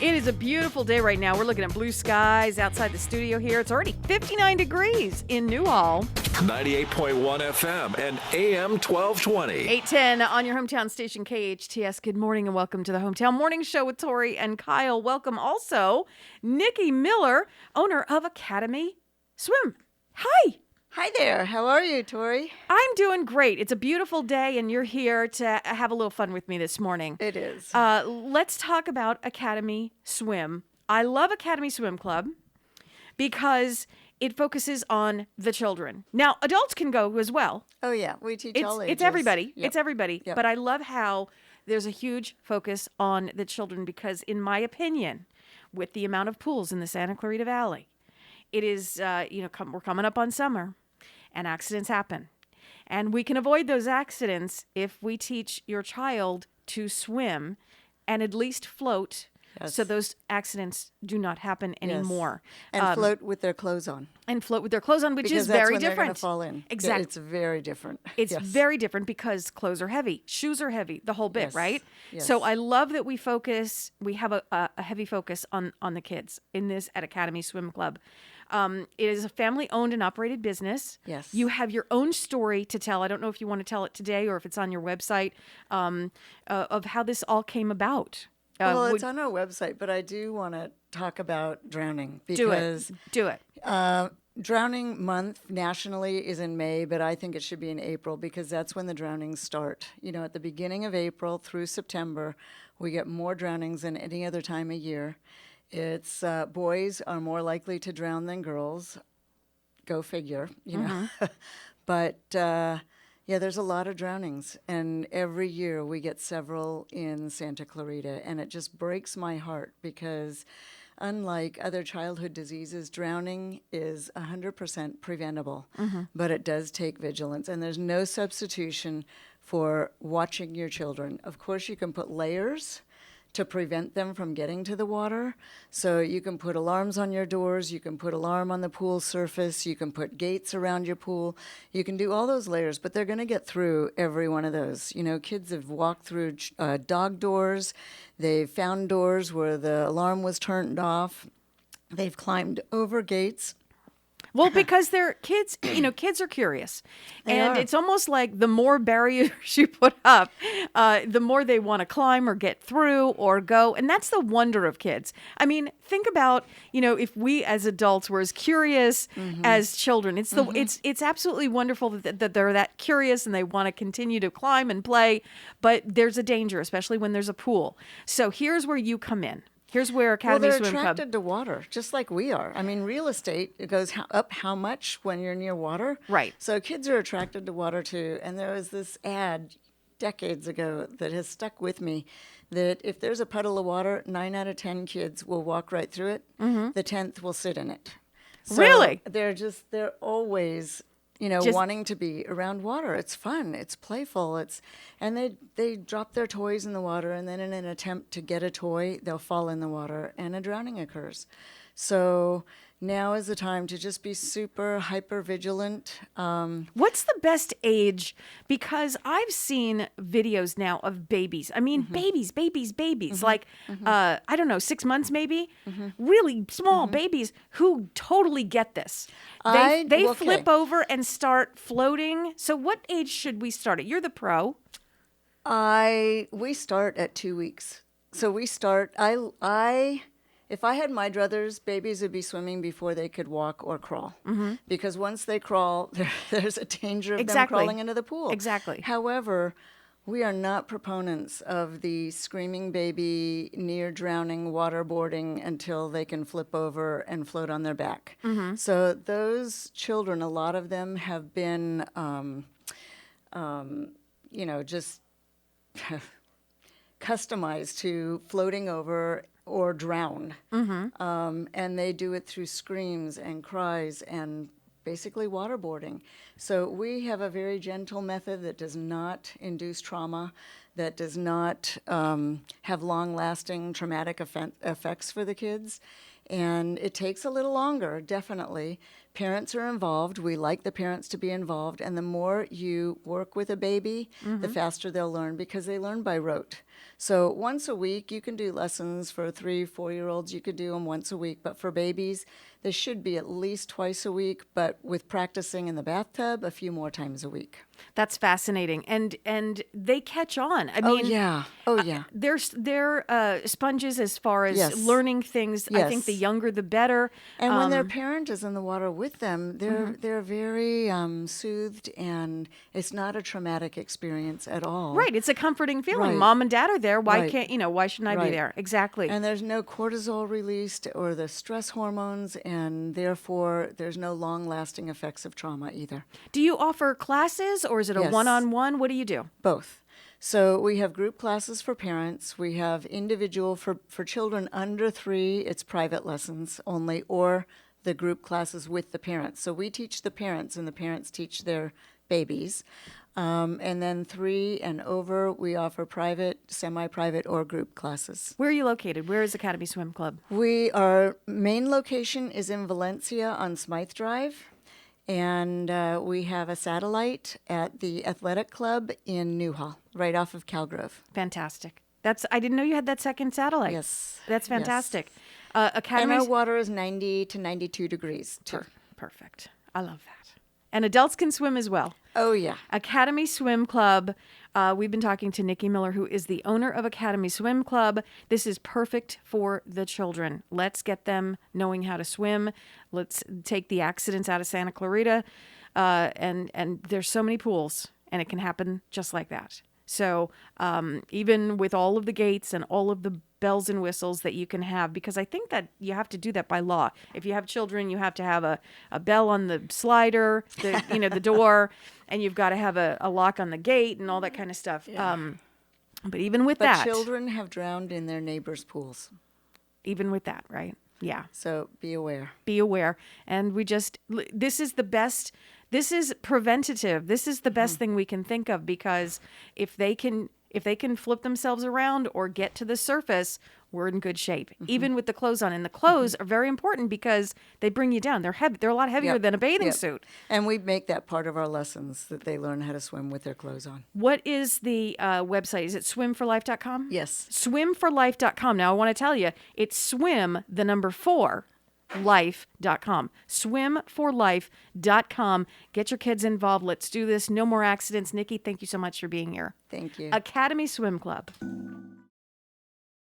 It is a beautiful day right now. We're looking at blue skies outside the studio here. It's already 59 degrees in Newhall. 98.1 FM and AM 1220. 810 on your hometown station, KHTS. Good morning and welcome to the Hometown Morning Show with Tori and Kyle. Welcome also Nikki Miller, owner of Academy Swim. Hi. Hi there. How are you, Tori? I'm doing great. It's a beautiful day and you're here to have a little fun with me this morning. It is. Let's talk about Academy Swim. I love Academy Swim Club because it focuses on the children. Now, adults can go as well. Oh, yeah. We teach all ages. It's everybody. Yep. It's everybody. Yep. But I love how there's a huge focus on the children because, in my opinion, with the amount of pools in the Santa Clarita Valley, it is, we're coming up on summer and accidents happen. And we can avoid those accidents if we teach your child to swim and at least float. Yes. So those accidents do not happen anymore. Yes. And float with their clothes on. And float with their clothes on, which because is that's very when different. They're going to fall in. Exactly. It's very different. It's Yes. very different because clothes are heavy, shoes are heavy, the whole bit, Yes. right? Yes. So I love that we have a heavy focus on the kids in this at Academy Swim Club. It is a family-owned and operated business. Yes. You have your own story to tell. I don't know if you want to tell it today or if it's on your website of how this all came about. Well, it's on our website, but I do want to talk about drowning because Do it. Drowning Month nationally is in May, but I think it should be in April because that's when the drownings start. You know, at the beginning of April through September, we get more drownings than any other time of year. It's boys are more likely to drown than girls. Go figure, you know. But there's a lot of drownings, and every year we get several in Santa Clarita, and it just breaks my heart because unlike other childhood diseases, drowning is 100% preventable, but it does take vigilance, and there's no substitution for watching your children. Of course, you can put layers to prevent them from getting to the water. So you can put alarms on your doors, you can put alarm on the pool surface, you can put gates around your pool. You can do all those layers, but they're going to get through every one of those. You know, kids have walked through dog doors. They've found doors where the alarm was turned off. They've climbed over gates. Well, because they're kids, kids are curious. And it's almost like the more barriers you put up, the more they want to climb or get through or go. And that's the wonder of kids. I mean, think about, if we as adults were as curious as children. It's absolutely wonderful that they're that curious and they want to continue to climb and play. But there's a danger, especially when there's a pool. So here's where you come in. Here's where Academy Swim Club. They're attracted to water, just like we are. I mean, real estate, it goes up how much when you're near water? Right. So kids are attracted to water too. And there was this ad decades ago that has stuck with me that if there's a puddle of water, 9 out of 10 kids will walk right through it. The 10th will sit in it. So Really? They're always wanting to be around water. It's fun. It's playful. And they drop their toys in the water, and then in an attempt to get a toy, they'll fall in the water, and a drowning occurs. So now is the time to just be super hyper vigilant. What's the best age? Because I've seen videos now of babies. I mean, babies, like, I don't know, 6 months maybe? Really small babies who totally get this. They flip over and start floating. So what age should we start at? You're the pro. We start at 2 weeks. So we start, if I had my druthers, babies would be swimming before they could walk or crawl. Because once they crawl, there's a danger of them crawling into the pool. Exactly. However, we are not proponents of the screaming baby, near drowning, waterboarding until they can flip over and float on their back. So those children, a lot of them have been, just customized to floating over or drown. And they do it through screams and cries and basically waterboarding. So we have a very gentle method that does not induce trauma, that does not have long-lasting traumatic effects for the kids. And it takes a little longer, definitely. Parents are involved. We like the parents to be involved. And the more you work with a baby, the faster they'll learn because they learn by rote. So once a week, you can do lessons for 3, 4-year-olds. You could do them once a week. But for babies, they should be at least twice a week. But with practicing in the bathtub, a few more times a week. That's fascinating, and they catch on. I Oh, mean, yeah. Oh, yeah. They're sponges as far as Yes. learning things. I think Yes. the younger the better. And when their parent is in the water with them, they're very soothed, and it's not a traumatic experience at all. Right, it's a comforting feeling. Right. Mom and Dad are there. Why Right. can't why shouldn't I be Right. there? Exactly. And there's no cortisol released or the stress hormones, and therefore there's no long-lasting effects of trauma either. Do you offer classes, or is it a Yes. one-on-one? What do you do? Both. So we have group classes for parents. We have individual for children under 3, it's private lessons only, or the group classes with the parents. So we teach the parents, and the parents teach their babies. And then 3 and over, we offer private, semi-private, or group classes. Where are you located? Where is Academy Swim Club? Our main location is in Valencia on Smythe Drive. And we have a satellite at the Athletic Club in Newhall, right off of Calgrove. Fantastic. I didn't know you had that second satellite. Yes. That's fantastic. And Academy. our water is 90 to 92 degrees, too. Perfect. I love that. And adults can swim as well. Oh, yeah. Academy Swim Club. We've been talking to Nikki Miller, who is the owner of Academy Swim Club. This is perfect for the children. Let's get them knowing how to swim. Let's take the accidents out of Santa Clarita. And there's so many pools, and it can happen just like that. So even with all of the gates and all of the bells and whistles that you can have, because I think that you have to do that by law. If you have children, you have to have a bell on the slider, the door, and you've got to have a lock on the gate and all that kind of stuff. Yeah. But even with But that, children have drowned in their neighbors' pools. even with that, right? Yeah. So be aware. Be aware. And this is the best. This is preventative. This is the best thing we can think of, because if they can flip themselves around or get to the surface, we're in good shape. Even with the clothes on. And the clothes are very important because they bring you down. They're heavy. They're a lot heavier Yep. than a bathing Yep. suit. And we make that part of our lessons, that they learn how to swim with their clothes on. What is the website? Is it swimforlife.com? Yes. Swimforlife.com. Now, I want to tell you, it's swim, the number 4, life.com. Swimforlife.com. Get your kids involved. Let's do this. No more accidents. Nikki, thank you so much for being here. Thank you. Academy Swim Club.